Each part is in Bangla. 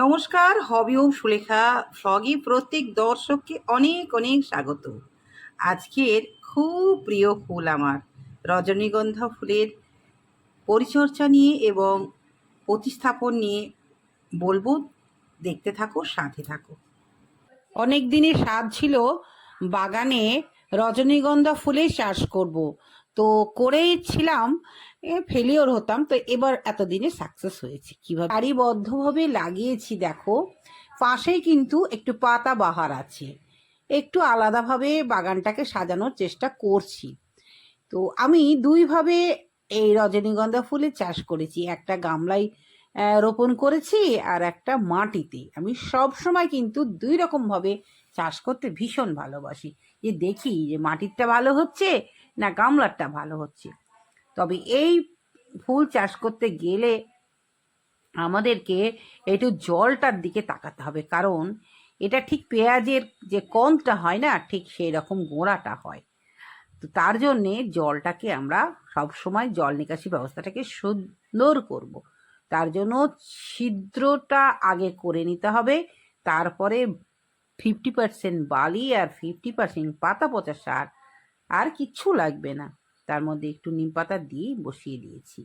নমস্কার, হবি ও সুলেখা ফ্লগে প্রত্যেক দর্শককে অনেক অনেক স্বাগত। আজকের খুব প্রিয় ফুল আমার রজনীগন্ধা ফুলের পরিচর্যা নিয়ে এবং প্রতিস্থাপন নিয়ে বলবো। দেখতে থাকো, সাথে থাকো। অনেক দিনের স্বাদ ছিল বাগানে রজনীগন্ধা ফুলের চাষ করব, তো করেছিলাম, ফেলিওর হতাম, তো এবার এতদিনে সাকসেস হয়েছে। কীভাবে সারিবদ্ধভাবে লাগিয়েছি দেখো, পাশেই কিন্তু একটু পাতা বাহার আছে। একটু আলাদাভাবে বাগানটাকে সাজানোর চেষ্টা করছি। তো আমি দুইভাবে এই রজনীগন্ধা ফুলের চাষ করেছি, একটা গামলায় রোপণ করেছি আর একটা মাটিতে। আমি সব সময় কিন্তু দুই রকমভাবে চাষ করতে ভীষণ ভালোবাসি, যে দেখি যে মাটিরটা ভালো হচ্ছে না গামলারটা ভালো হচ্ছে। তবে এই ফুল চাষ করতে গেলে আমাদেরকে একটু জলটার দিকে তাকাতে হবে, কারণ এটা ঠিক পেঁয়াজের যে কন্দটা হয় না, ঠিক সেই রকম গোড়াটা হয়। তো তার জন্যে জলটাকে আমরা সবসময় জল নিকাশি ব্যবস্থাটাকে সুন্দর করব। তার জন্য ছিদ্রটা আগে করে নিতে হবে, তারপরে 50% বালি আর 50% পাতা পচা সার, আর কিচ্ছু লাগবে না। তার মধ্যে একটু নিম পাতা দিয়ে বসিয়ে দিয়েছি।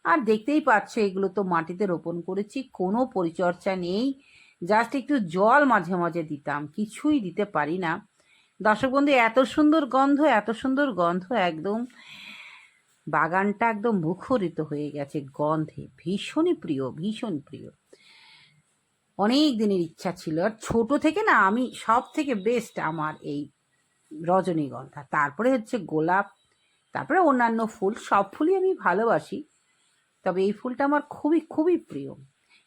আর দেখতেই পাচ্ছ, এগুলো তো মাটিতে রোপণ করেছি, কোনো পরিচর্যা নেই, জাস্ট একটু জল মাঝে মাঝে দিতাম, কিছুই দিতে পারি না। দর্শক বন্ধু, এত সুন্দর গন্ধ, এত সুন্দর গন্ধ, একদম বাগানটা একদম মুখরিত হয়ে গেছে গন্ধে। ভীষণই প্রিয়, ভীষণ প্রিয়। অনেক দিনের ইচ্ছা ছিল, আর ছোট থেকে না আমি সব থেকে বেস্ট আমার এই রজনীগন্ধা, তারপরে হচ্ছে গোলাপ, তারপরে অন্যান্য ফুল। সব ফুলই আমি ভালোবাসি, তবে এই ফুলটা আমার খুবই খুবই প্রিয়।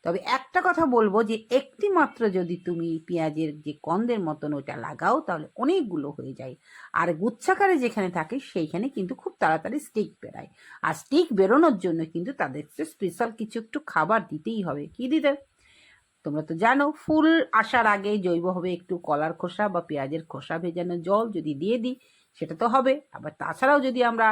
তবে একটা কথা বলবো, যে একটি মাত্র যদি তুমি পেঁয়াজের যে কন্দের মতন ওটা লাগাও, তাহলে অনেকগুলো হয়ে যায়। আর গুচ্ছাকারে যেখানে থাকে সেইখানে কিন্তু খুব তাড়াতাড়ি স্টিক বেরায়। আর স্টিক বেরোনোর জন্য কিন্তু তাদেরকে স্পেশাল কিছু একটু খাবার দিতেই হবে। কি দিতে? তোমরা তো জানো, ফুল আসার আগে জৈবভাবে একটু কলার খোসা বা পেঁয়াজের খোসা ভেজানো জল যদি দিয়ে দিই, সেটা তো হবে। আবার তাছাড়াও যদি আমরা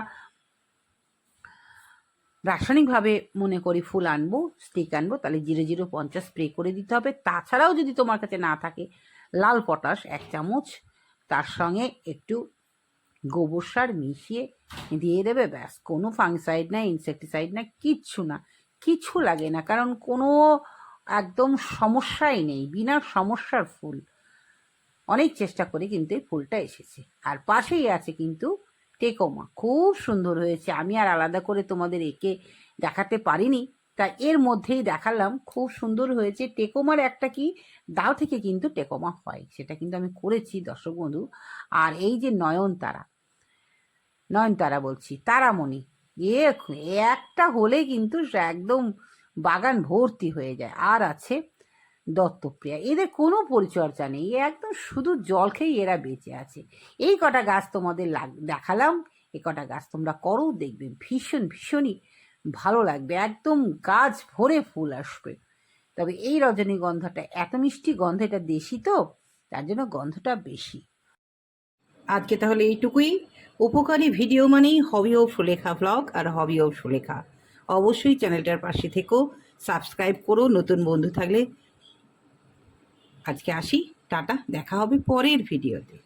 রাসায়নিকভাবে মনে করি ফুল আনবো, স্টিক আনবো, তাহলে 0.050 স্প্রে করে দিতে হবে। তাছাড়াও যদি তোমার কাছে না থাকে, লাল পটাশ 1 চামচ, তার সঙ্গে একটু গোবর সার মিশিয়ে দিয়ে দেবে, ব্যাস। কোনো ফাঙ্গিসাইড না, ইনসেকটিসাইড না, কিচ্ছু না, কিছু লাগে না, কারণ কোনো একদম সমস্যাই নেই, বিনা সমস্যার ফুল। অনেক চেষ্টা করে কিন্তু এই ফুলটা এসেছে। আর পাশেই আছে কিন্তু টেকোমা, খুব সুন্দর হয়েছে। আমি আর আলাদা করে তোমাদের একে দেখাতে পারিনি, তাই এর মধ্যেই দেখালাম। খুব সুন্দর হয়েছে। টেকোমার একটা কি ডাল থেকে কিন্তু টেকোমা হয়, সেটা কিন্তু আমি করেছি দর্শক বন্ধু। আর এই যে নয়নতারা, নয়নতারা বলছি, তারামণি, এ একটা হলে কিন্তু একদম বাগান ভর্তি হয়ে যায়। আর আছে দত্তপ্রিয়া, এদের কোনো পরিচর্যা নেই, একদম শুধু জল খেয়েই এরা বেঁচে আছে। এই কটা গাছ তোমাদের দেখালাম, এই কটা গাছ তোমরা করো, দেখবে ভীষণ ভীষণই ভালো লাগবে, একদম গাছ ভরে ফুল আসবে। তবে এই রজনীগন্ধাটা এত মিষ্টি গন্ধ, এটা দেশি তো, তার জন্য গন্ধটা বেশি। আজকে তাহলে এইটুকুই। উপকারী ভিডিও মানেই হবি ও সুলেখা ব্লগ আর হবি ও সুলেখা। অবশ্যই চ্যানেলটার পাশে থেকো, সাবস্ক্রাইব করো নতুন বন্ধু থাকলে। আজকে আসি, টাটা, দেখা হবে পরের ভিডিওতে।